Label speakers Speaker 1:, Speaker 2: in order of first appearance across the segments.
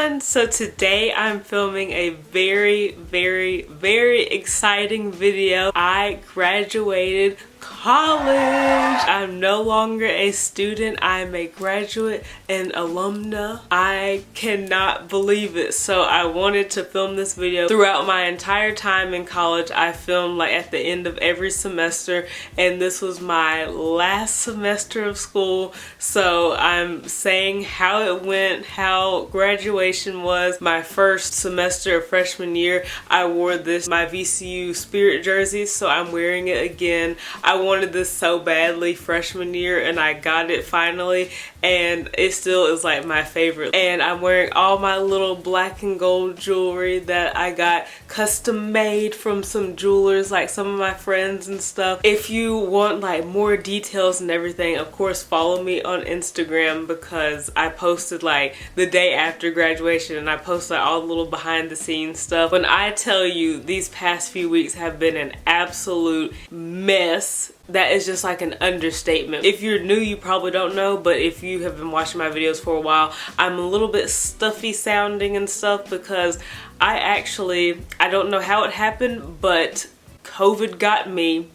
Speaker 1: everyone. So today I'm filming a very exciting video. I graduated college. I'm no longer a student. I'm a graduate and alumna. I cannot believe it. So I wanted to film this video. Throughout my entire time in college, I filmed like at the end of every semester, and this was my last semester of school. So I'm saying how it went, how graduation was. My first semester of freshman year, I wore my VCU Spirit jersey, so I'm wearing it again. I wanted this so badly freshman year, and I got it finally, and it still is like my favorite. And I'm wearing all my little black and gold jewelry that I got custom made from some jewelers, like some of my friends and stuff. If you want like more details and everything, of course follow me on Instagram, because I posted like the day after graduation, and I posted like, all the little behind the scenes stuff. When I tell you these past few weeks have been an absolute mess, that is just like an understatement. If you're new, you probably don't know, but if you have been watching my videos for a while, I'm a little bit stuffy sounding and stuff because I don't know how it happened, but COVID got me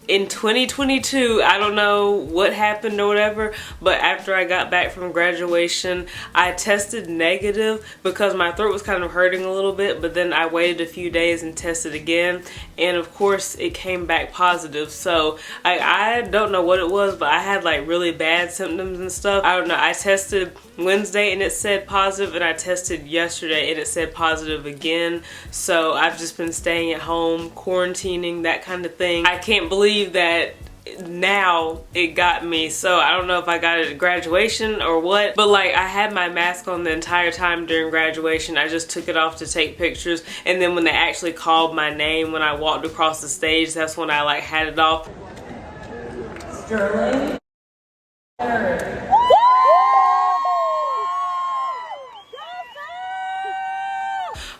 Speaker 1: in 2022. I don't know what happened or whatever, but after I got back from graduation, I tested negative because my throat was kind of hurting a little bit, but then I waited a few days and tested again, and of course it came back positive. So I don't know what it was, but I had like really bad symptoms and stuff. I don't know. I tested Wednesday and it said positive, and I tested yesterday and it said positive again. So I've just been staying at home, quarantining, that kind of thing. I can't believe that now it got me. So I don't know if I got it at graduation or what, but like I had my mask on the entire time during graduation. I just took it off to take pictures, and then when they actually called my name when I walked across the stage, that's when I like had it off. Sterling.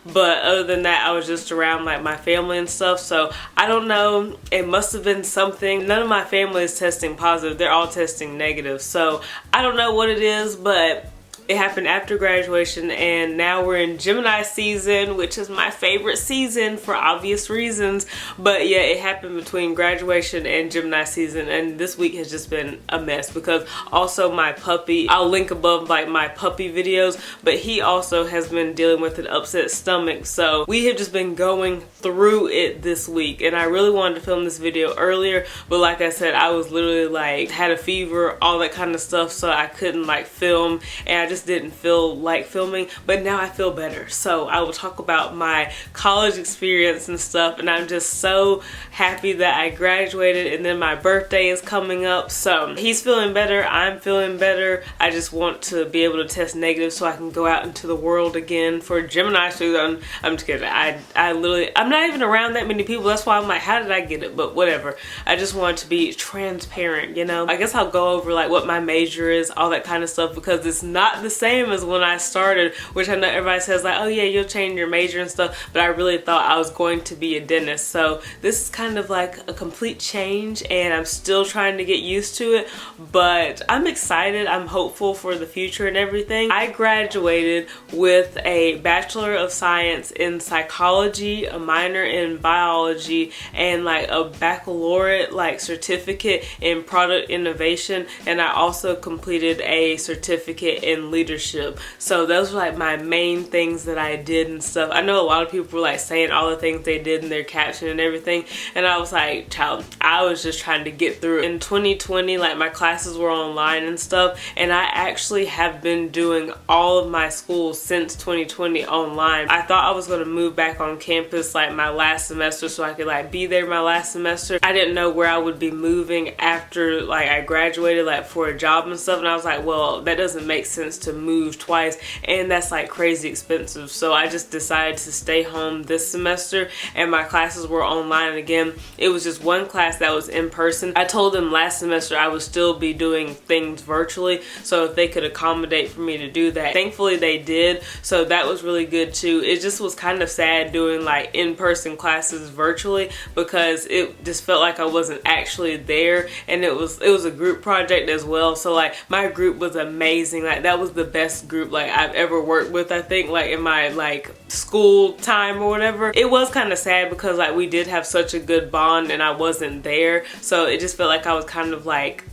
Speaker 1: But other than that, I was just around like my family and stuff. So I don't know, it must have been something. None of my family is testing positive. They're all testing negative. So I don't know what it is, but it happened after graduation, and now we're in Gemini season, which is my favorite season for obvious reasons. But yeah, it happened between graduation and Gemini season, and this week has just been a mess because also my puppy, I'll link above like my puppy videos, but he also has been dealing with an upset stomach. So we have just been going through it this week, and I really wanted to film this video earlier, but like I said, I was literally like had a fever, all that kind of stuff, so I couldn't like film, and I just didn't feel like filming. But now I feel better, so I will talk about my college experience and stuff. And I'm just so happy that I graduated, and then my birthday is coming up, so he's feeling better, I'm feeling better. I just want to be able to test negative so I can go out into the world again for Gemini season. I'm just kidding. I'm not even around that many people. That's why I'm like, how did I get it? But whatever. I just want to be transparent, you know. I guess I'll go over like what my major is, all that kind of stuff, because it's not the same as when I started, which I know everybody says like, oh yeah, you'll change your major and stuff, but I really thought I was going to be a dentist. So this is kind of like a complete change, and I'm still trying to get used to it, but I'm excited. I'm hopeful for the future and everything. I graduated with a Bachelor of Science in Psychology, a minor in Biology, and like a baccalaureate like certificate in Product Innovation, and I also completed a certificate in Leadership. So those were like my main things that I did and stuff. I know a lot of people were like saying all the things they did in their caption and everything, and I was like, child, I was just trying to get through. In 2020, like my classes were online and stuff, and I actually have been doing all of my school since 2020 online. I thought I was going to move back on campus like my last semester so I could like be there my last semester. I didn't know where I would be moving after like I graduated, like for a job and stuff, and I was like, well, that doesn't make sense to move twice, and that's like crazy expensive. So I just decided to stay home this semester, and my classes were online again. It was just one class that was in person. I told them last semester I would still be doing things virtually, so if they could accommodate for me to do that. Thankfully they did, so that was really good too. It just was kind of sad doing like in-person classes virtually because it just felt like I wasn't actually there, and it was a group project as well. So like my group was amazing. Like that was was the best group like I've ever worked with, I think, like in my like school time or whatever. It was kind of sad because like we did have such a good bond and I wasn't there, so it just felt like I was kind of like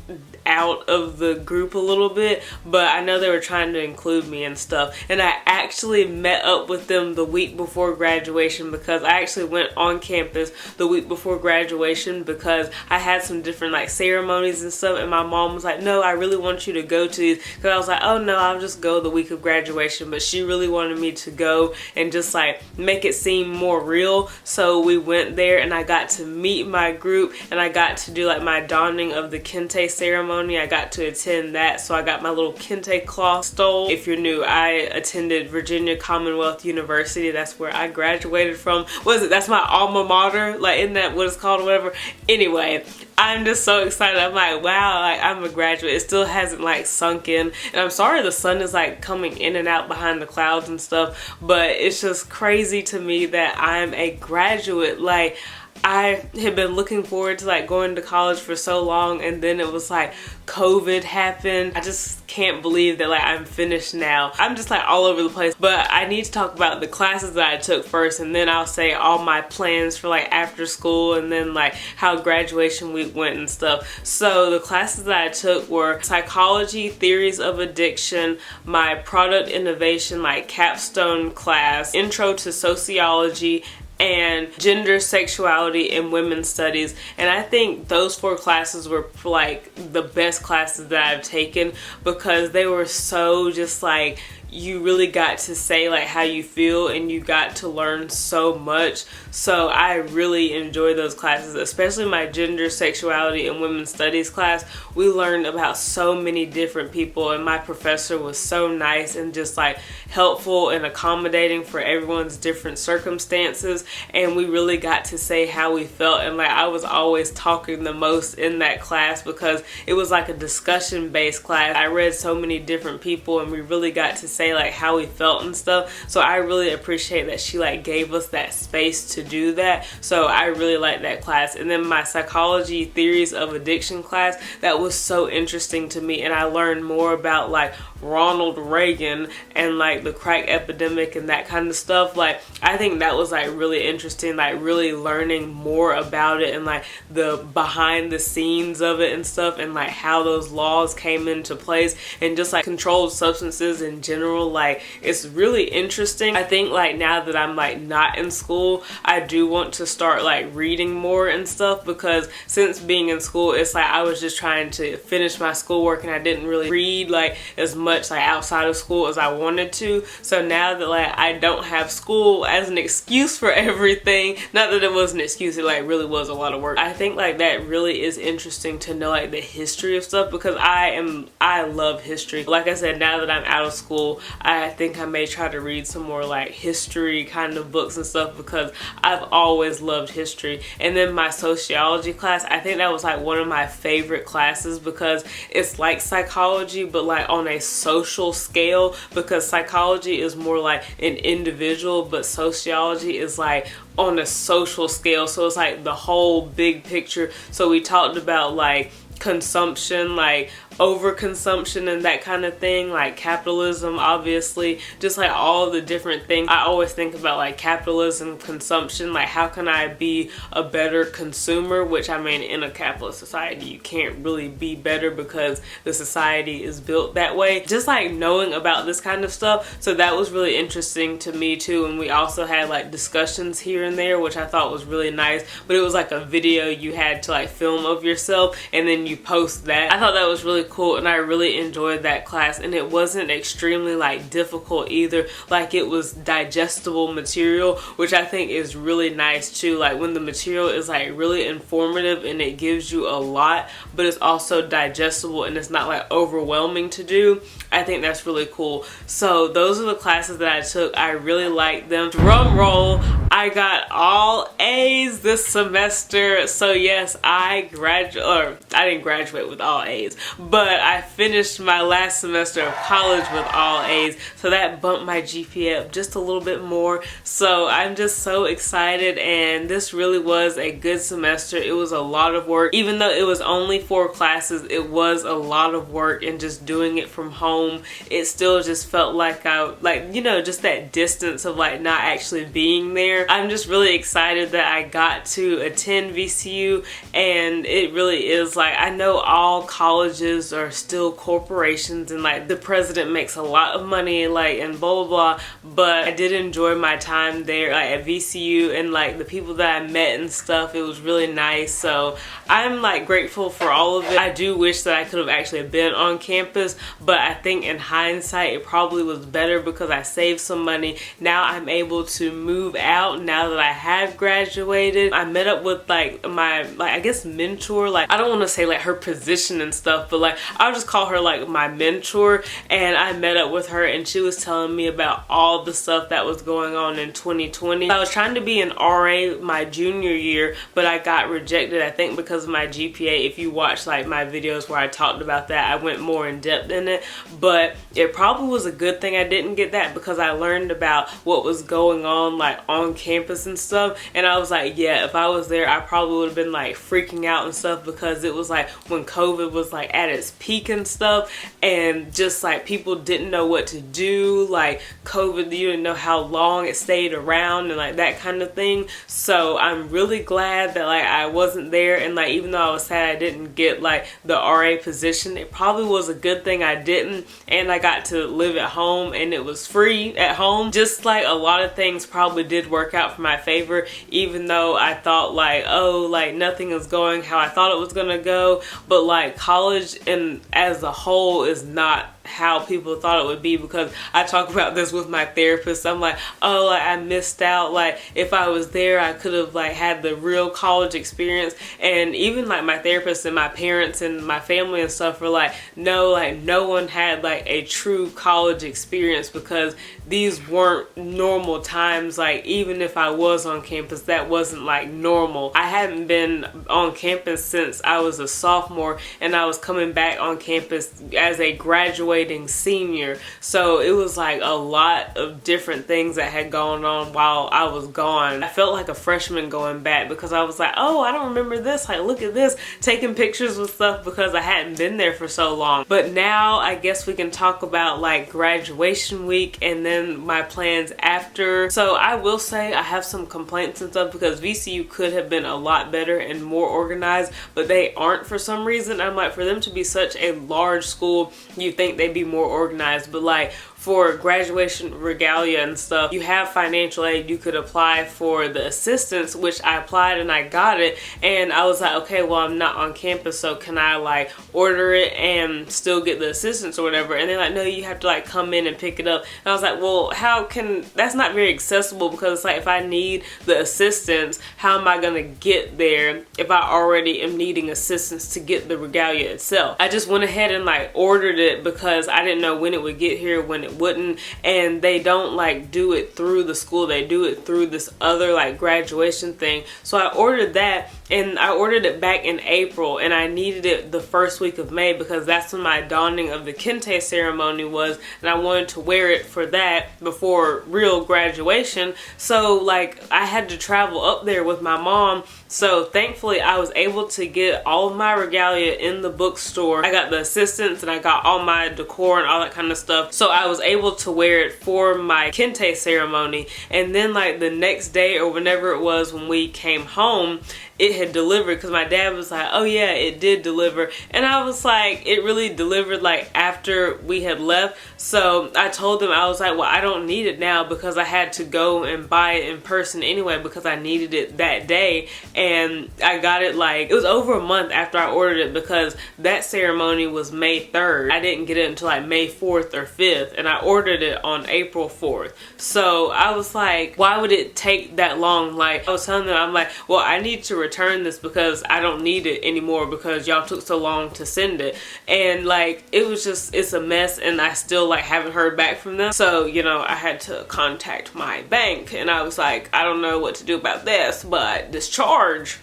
Speaker 1: out of the group a little bit, but I know they were trying to include me and stuff. And I actually met up with them the week before graduation, because I actually went on campus the week before graduation because I had some different like ceremonies and stuff, and my mom was like, no, I really want you to go to these, because I was like, oh no, I'll just go the week of graduation, but she really wanted me to go and just like make it seem more real. So we went there and I got to meet my group, and I got to do like my donning of the kente ceremony. I got to attend that, so I got my little kente cloth stole. If you're new, I attended Virginia Commonwealth University. That's where I graduated from. What is it? That's my alma mater. Like, isn't that what it's called or whatever? Anyway, I'm just so excited. I'm like, wow, like I'm a graduate. It still hasn't like sunk in. And I'm sorry the sun is like coming in and out behind the clouds and stuff, but it's just crazy to me that I'm a graduate. Like, I had been looking forward to like going to college for so long, and then it was like COVID happened. I just can't believe that like I'm finished now. I'm just like all over the place, but I need to talk about the classes that I took first, and then I'll say all my plans for like after school, and then like how graduation week went and stuff. So the classes that I took were psychology, theories of addiction, my product innovation like capstone class, intro to sociology, and gender, sexuality, and women's studies. And I think those 4 classes were like the best classes that I've taken, because they were so just like, you really got to say like how you feel, and you got to learn so much. So I really enjoy those classes, especially my gender, sexuality, and women's studies class. We learned about so many different people, and my professor was so nice and just like helpful and accommodating for everyone's different circumstances, and we really got to say how we felt. And like I was always talking the most in that class because it was like a discussion based class. I read so many different people, and we really got to say like how we felt and stuff. So I really appreciate that she like gave us that space to do that. So I really like that class. And then my psychology, theories of addiction class, that was so interesting to me, and I learned more about like Ronald Reagan and like the crack epidemic and that kind of stuff. Like I think that was like really interesting, like really learning more about it and like the behind the scenes of it and stuff, and like how those laws came into place, and just like controlled substances in general. Like it's really interesting. I think like now that I'm like not in school, I do want to start like reading more and stuff, because since being in school, it's like I was just trying to finish my schoolwork, and I didn't really read like as much like outside of school as I wanted to. So now that like I don't have school as an excuse for everything, not that it was an excuse, it like really was a lot of work. I think like that really is interesting to know like the history of stuff, because I love history. Like I said, now that I'm out of school, I think I may try to read some more like history kind of books and stuff, because I've always loved history. And then my sociology class, I think that was like one of my favorite classes, because it's like psychology but like on a social scale, because psychology is more like an individual, but sociology is like on a social scale. So it's like the whole big picture. So we talked about like consumption, like overconsumption and that kind of thing, like capitalism, obviously, just like all the different things. I always think about like capitalism, consumption, like how can I be a better consumer, which I mean in a capitalist society you can't really be better because the society is built that way. Just like knowing about this kind of stuff, so that was really interesting to me too. And we also had like discussions here and there, which I thought was really nice, but it was like a video you had to like film of yourself and then you post that. I thought that was really cool, and I really enjoyed that class, and it wasn't extremely like difficult either. Like it was digestible material, which I think is really nice too. Like when the material is like really informative and it gives you a lot, but it's also digestible and it's not like overwhelming to do, I think that's really cool. So those are the classes that I took. I really liked them. Drum roll, I got all A's this semester. So yes, I didn't graduate with all A's, but I finished my last semester of college with all A's. So that bumped my GPA up just a little bit more. So I'm just so excited, and this really was a good semester. It was a lot of work. Even though it was only 4 classes, it was a lot of work, and just doing it from home, it still just felt like just that distance of like not actually being there. I'm just really excited that I got to attend VCU, and it really is like, I know all colleges are still corporations and like the president makes a lot of money like and blah blah blah, but I did enjoy my time there like at VCU, and like the people that I met and stuff, it was really nice. So I'm like grateful for all of it. I do wish that I could have actually been on campus, but I think in hindsight it probably was better because I saved some money. Now I'm able to move out now that I have graduated. I met up with like my I guess mentor, like I don't want to say like her position and stuff, but like I'll just call her like my mentor, and I met up with her and she was telling me about all the stuff that was going on in 2020. I was trying to be an RA my junior year, but I got rejected, I think because of my GPA. If you watch like my videos where I talked about that, I went more in depth in it, but it probably was a good thing I didn't get that because I learned about what was going on like on campus and stuff, and I was like, yeah, if I was there I probably would have been like freaking out and stuff, because it was like when COVID was like at its peak and stuff, and just like people didn't know what to do, like COVID, you didn't know how long it stayed around and like that kind of thing. So I'm really glad that like I wasn't there, and like even though I was sad I didn't get like the RA position, it probably was a good thing I didn't, and I got to live at home and it was free at home. Just like a lot of things probably did work out for my favor, even though I thought like, oh, like nothing is going how I thought it was gonna go, but like college and as a whole is not how people thought it would be, because I talk about this with my therapist. I'm like, oh, like I missed out, like if I was there I could have like had the real college experience. And even like my therapist and my parents and my family and stuff were like, no, like no one had like a true college experience, because these weren't normal times. Like even if I was on campus, that wasn't like normal. I hadn't been on campus since I was a sophomore, and I was coming back on campus as a graduating senior. So it was like a lot of different things that had gone on while I was gone. I felt like a freshman going back, because I was like, oh, I don't remember this, like look at this, taking pictures with stuff because I hadn't been there for so long. But now I guess we can talk about like graduation week and then my plans after. So I will say I have some complaints and stuff, because VCU could have been a lot better and more organized, but they aren't for some reason. I'm like, for them to be such a large school, you think they'd be more organized, but like for graduation regalia and stuff, you have financial aid. You could apply for the assistance, which I applied and I got it, and I was like, okay, well I'm not on campus, so can I like order it and still get the assistance or whatever? And they're like, no, you have to like come in and pick it up. And I was like, well, how can, that's not very accessible, because it's like if I need the assistance, how am I gonna get there if I already am needing assistance to get the regalia itself? I just went ahead and like ordered it because I didn't know when it would get here, when it wouldn't, and they don't like do it through the school, they do it through this other like graduation thing. So I ordered that, and I ordered it back in April, and I needed it the first week of May because that's when my donning of the kente ceremony was, and I wanted to wear it for that before real graduation. So like I had to travel up there with my mom. So thankfully I was able to get all of my regalia in the bookstore. I got the assistants and I got all my decor and all that kind of stuff. So I was able to wear it for my kente ceremony. And then like the next day or whenever it was when we came home, it had delivered, because my dad was like, oh yeah, it did deliver. And I was like, it really delivered like after we had left. So I told them, I was like, well, I don't need it now, because I had to go and buy it in person anyway because I needed it that day. And I got it like, it was over a month after I ordered it, because that ceremony was May 3rd. I didn't get it until like May 4th or 5th, and I ordered it on April 4th. So I was like, why would it take that long? Like I was telling them, I'm like, well, I need to return this because I don't need it anymore because y'all took so long to send it. And like, it was just, it's a mess, and I still like haven't heard back from them. So, you know, I had to contact my bank, and I was like, I don't know what to do about this, but this charge,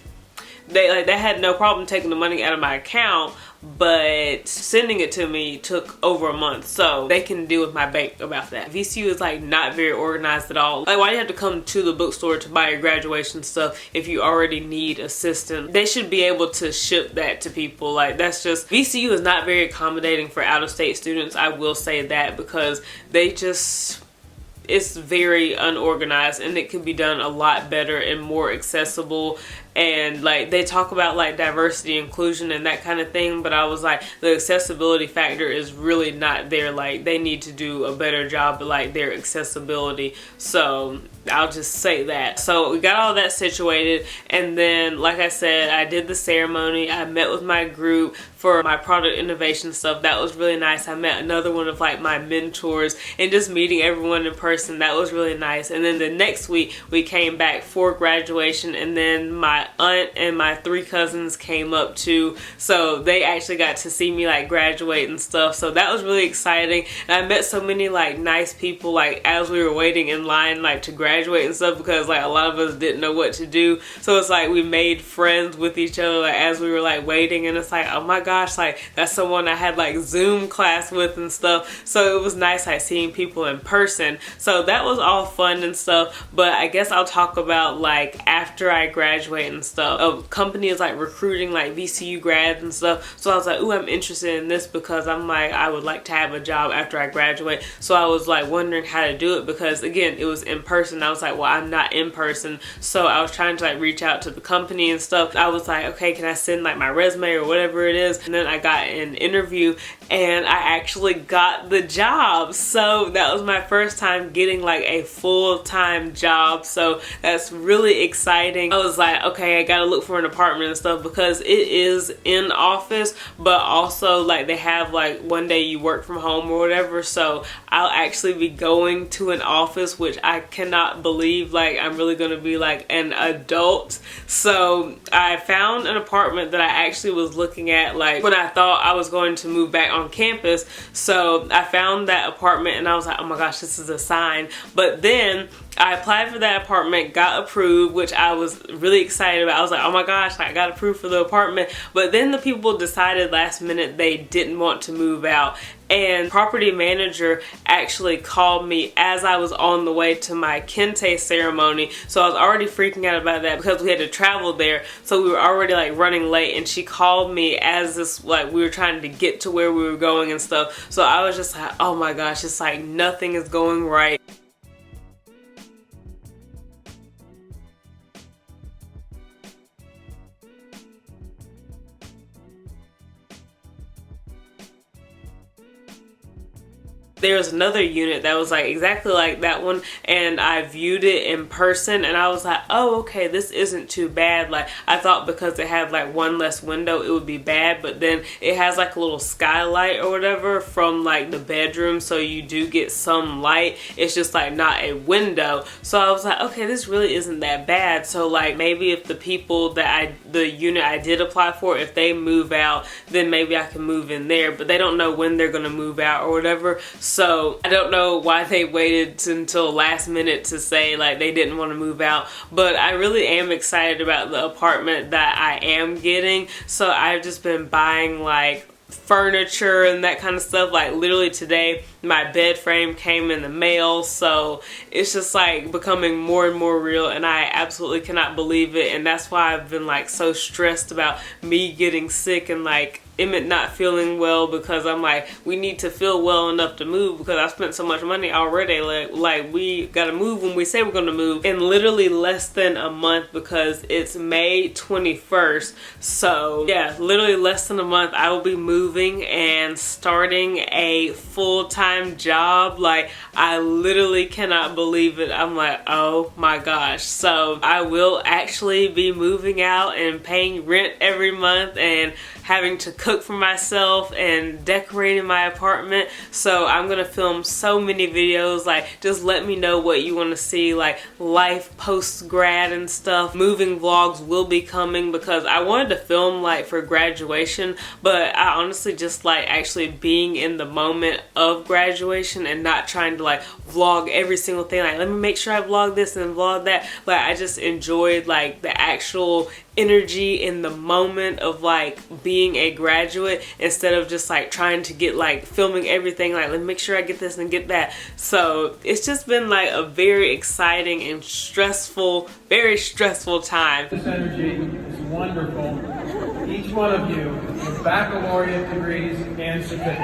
Speaker 1: they had no problem taking the money out of my account, but sending it to me took over a month, so they can deal with my bank about that. VCU is like not very organized at all. Like, why do you have to come to the bookstore to buy your graduation stuff if you already need assistance? They should be able to ship that to people. Like, that's just, VCU is not very accommodating for out-of-state students. I will say that, because they just, it's very unorganized, and it could be done a lot better and more accessible. And like, they talk about like diversity, inclusion, and that kind of thing, but I was like, the accessibility factor is really not there. Like, they need to do a better job of like their accessibility. So I'll just say that. So we got all that situated, and then like I said, I did the ceremony. I met with my group for my product innovation stuff. That was really nice. I met another one of like my mentors, and just meeting everyone in person, that was really nice. And then the next week we came back for graduation, and then my aunt and my 3 cousins came up too, so they actually got to see me like graduate and stuff. So that was really exciting, and I met so many like nice people like as we were waiting in line like to graduate and stuff, because like a lot of us didn't know what to do. So it's like we made friends with each other like as we were like waiting, and it's like, oh my gosh, like that's someone I had like Zoom class with and stuff. So it was nice like seeing people in person. So that was all fun and stuff. But I guess I'll talk about like after I graduate and stuff. A company is like recruiting like VCU grads and stuff. So I was like, ooh, I'm interested in this because I'm like, I would like to have a job after I graduate. So I was like wondering how to do it, because again, it was in person. I was like, well, I'm not in person. So I was trying to like reach out to the company and stuff. I was like, okay, can I send like my resume or whatever it is? And then I got an interview, and I actually got the job. So that was my first time getting like a full-time job. So that's really exciting. I was like, okay, I gotta look for an apartment and stuff, because it is in office, but also like they have like one day you work from home or whatever. So I'll actually be going to an office, which I cannot believe like I'm really gonna be like an adult. So I found an apartment that I actually was looking at like when I thought I was going to move back on campus. So I found that apartment, and I was like, oh my gosh, this is a sign. But then I applied for that apartment, got approved, which I was really excited about. I was like, oh my gosh, I got approved for the apartment. But then the people decided last minute they didn't want to move out. And property manager actually called me as I was on the way to my kente ceremony. So I was already freaking out about that because we had to travel there. So we were already like running late, and she called me as this, like we were trying to get to where we were going and stuff. So I was just like, oh my gosh, it's like nothing is going right. There was another unit that was like exactly like that one, and I viewed it in person, and I was like, oh, okay, this isn't too bad. Like, I thought because it had like one less window it would be bad, but then it has like a little skylight or whatever from like the bedroom, so you do get some light. It's just like not a window. So I was like, okay, this really isn't that bad. So like maybe if the people that the unit I did apply for, if they move out, then maybe I can move in there, but they don't know when they're gonna move out or whatever. So I don't know why they waited until last minute to say like they didn't want to move out, but I really am excited about the apartment that I am getting. So I've just been buying like furniture and that kind of stuff. Like literally today my bed frame came in the mail, so it's just like becoming more and more real, and I absolutely cannot believe it. And that's why I've been like so stressed about me getting sick and like Emmett not feeling well, because I'm like, we need to feel well enough to move, because I spent so much money already. Like we gotta move when we say we're gonna move in literally less than a month, because it's May 21st. So yeah, literally less than a month I will be moving and starting a full-time job. Like I literally cannot believe it. I'm like, oh my gosh. So I will actually be moving out and paying rent every month and having to cook for myself and decorating my apartment. So I'm gonna film so many videos. Like, just let me know what you want to see, like life post grad and stuff. Moving vlogs will be coming because I wanted to film like for graduation, but I honestly just like actually being in the moment of graduation and not trying to like vlog every single thing. Like, let me make sure I vlog this and vlog that. Like, I just enjoyed like the actual energy in the moment of like being a graduate instead of just like trying to get like filming everything, like let me make sure I get this and get that. So it's just been like a very exciting and stressful, very stressful time.
Speaker 2: This energy is wonderful. Each one of you with baccalaureate degrees and certificates.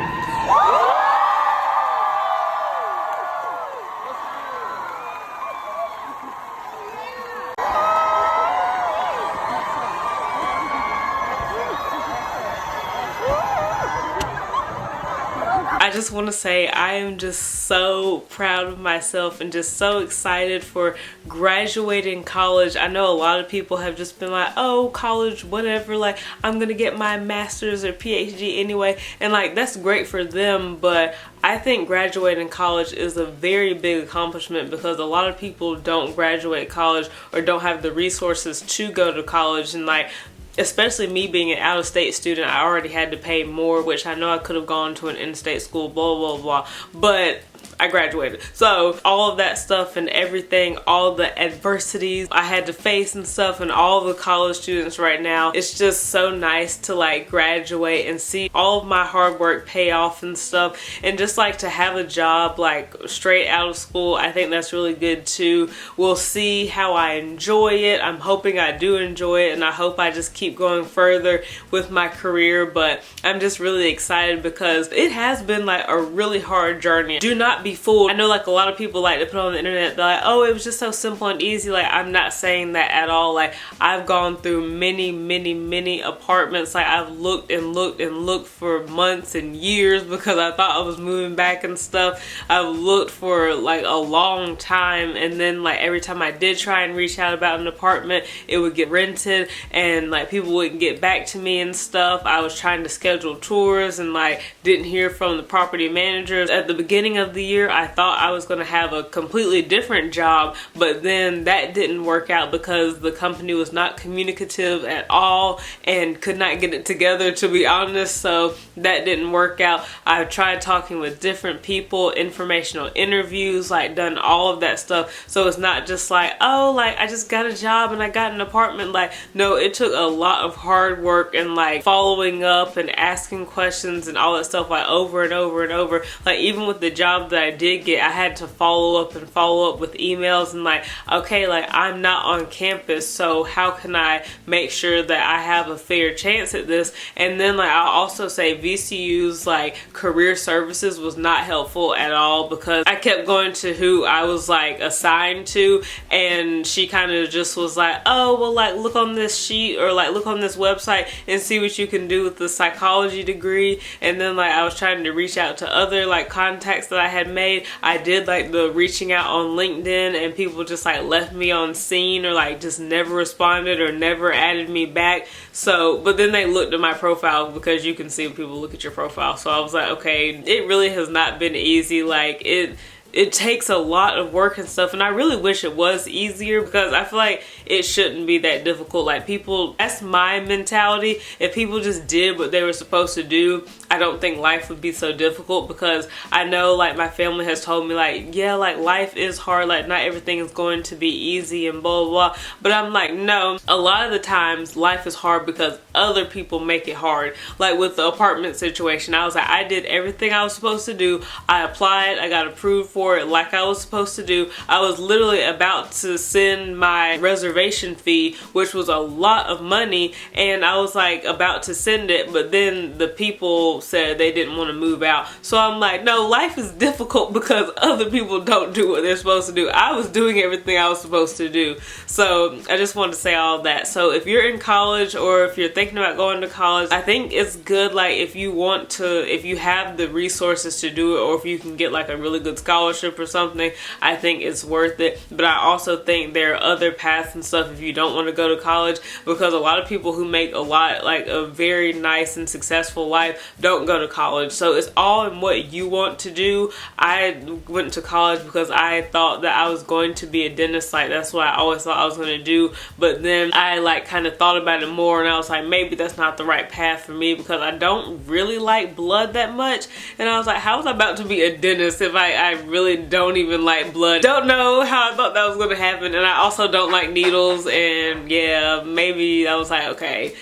Speaker 1: I just want to say I am just so proud of myself and just so excited for graduating college. I know a lot of people have just been like, oh, college, whatever, like I'm gonna get my master's or PhD anyway, and like that's great for them, but I think graduating college is a very big accomplishment because a lot of people don't graduate college or don't have the resources to go to college. And like, especially me being an out-of-state student, I already had to pay more, which I know I could have gone to an in-state school, blah, blah, blah, but I graduated. So all of that stuff and everything, all the adversities I had to face and stuff, and all the college students right now, it's just so nice to like graduate and see all of my hard work pay off and stuff, and just like to have a job like straight out of school. I think that's really good too. We'll see how I enjoy it. I'm hoping I do enjoy it, and I hope I just keep going further with my career, but I'm just really excited because it has been like a really hard journey. Do not be fooled. I know like a lot of people like to put on the internet, they're like, oh, it was just so simple and easy. Like, I'm not saying that at all. Like, I've gone through many apartments. Like, I've looked and looked for months and years because I thought I was moving back and stuff. I've looked for like a long time, and then like every time I did try and reach out about an apartment, it would get rented and like people wouldn't get back to me and stuff. I was trying to schedule tours and like didn't hear from the property managers. At the beginning of the year, I thought I was going to have a completely different job, but then that didn't work out because the company was not communicative at all and could not get it together, to be honest. So that didn't work out. I've tried talking with different people, informational interviews, like done all of that stuff. So it's not just like, oh, like I just got a job and I got an apartment. Like, no, it took a lot of hard work and like following up and asking questions and all that stuff, like over and over and over. Like, even with the job that I did get, I had to follow up with emails and like, okay, like I'm not on campus, so how can I make sure that I have a fair chance at this? And then like I'll also say VCU's like career services was not helpful at all because I kept going to who I was like assigned to, and she kind of just was like, oh, well, like look on this sheet or like look on this website and see what you can do with the psychology degree. And then like I was trying to reach out to other like contacts that I had made. I did like the reaching out on LinkedIn, and people just like left me on scene or like just never responded or never added me back. So, but then they looked at my profile because you can see when people look at your profile. So I was like, okay, it really has not been easy. Like it takes a lot of work and stuff, and I really wish it was easier because I feel like it shouldn't be that difficult. Like, people, that's my mentality. If people just did what they were supposed to do, I don't think life would be so difficult, because I know like my family has told me like, yeah, like life is hard, like not everything is going to be easy and blah blah blah. But I'm like, no, a lot of the times life is hard because other people make it hard. Like with the apartment situation, I was like, I did everything I was supposed to do. I applied, I got approved for it like I was supposed to do. I was literally about to send my reservation fee, which was a lot of money, and I was like about to send it, but then the people said they didn't want to move out. So I'm like, no, life is difficult because other people don't do what they're supposed to do. I was doing everything I was supposed to do. So I just wanted to say all that. So if you're in college or if you're thinking about going to college, I think it's good, like if you want to, if you have the resources to do it, or if you can get like a really good scholarship scholarship or something, I think it's worth it. But I also think there are other paths and stuff if you don't want to go to college, because a lot of people who make a lot, like a very nice and successful life, don't go to college. So it's all in what you want to do. I went to college because I thought that I was going to be a dentist. Like, that's what I always thought I was going to do. But then I like kind of thought about it more, and I was like, maybe that's not the right path for me, because I don't really like blood that much. And I was like, how was I about to be a dentist if I really don't even like blood? Don't know how I thought that was going to happen. And I also don't like needles, and yeah, maybe I was like, okay,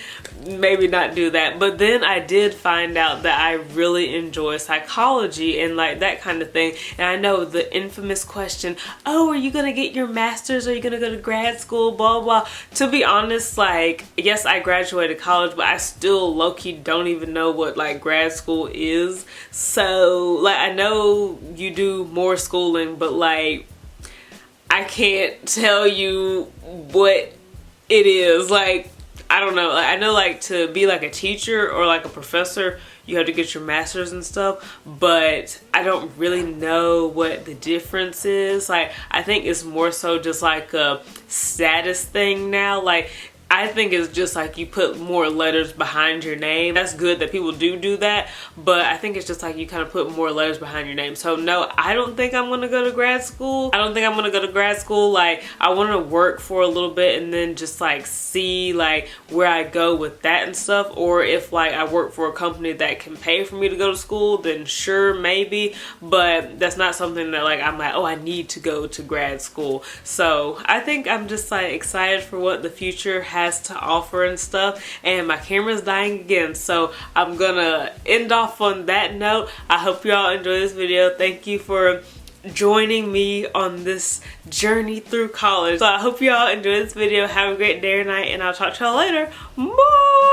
Speaker 1: maybe not do that. But then I did find out that I really enjoy psychology and like that kind of thing. And I know the infamous question, oh, are you gonna get your master's? Are you gonna go to grad school? Blah blah. To be honest, like, yes, I graduated college, but I still low-key don't even know what like grad school is. So like, I know you do more schooling, but like, I can't tell you what it is. Like, I don't know. I know like to be like a teacher or like a professor, you have to get your master's and stuff, but I don't really know what the difference is. Like, I think it's more so just like a status thing now. Like, I think it's just like you put more letters behind your name. That's good that people do that, but I think it's just like you kind of put more letters behind your name. So no, I don't think I'm gonna go to grad school. I don't think I'm gonna go to grad school. Like, I want to work for a little bit and then just like see like where I go with that and stuff. Or if like I work for a company that can pay for me to go to school, then sure, maybe. But that's not something that like I'm like, oh, I need to go to grad school. So I think I'm just like excited for what the future has to offer and stuff. And my camera's dying again, so I'm gonna end off on that note. I hope y'all enjoy this video. Thank you for joining me on this journey through college. So I hope y'all enjoy this video. Have a great day or night, and I'll talk to y'all later. Bye.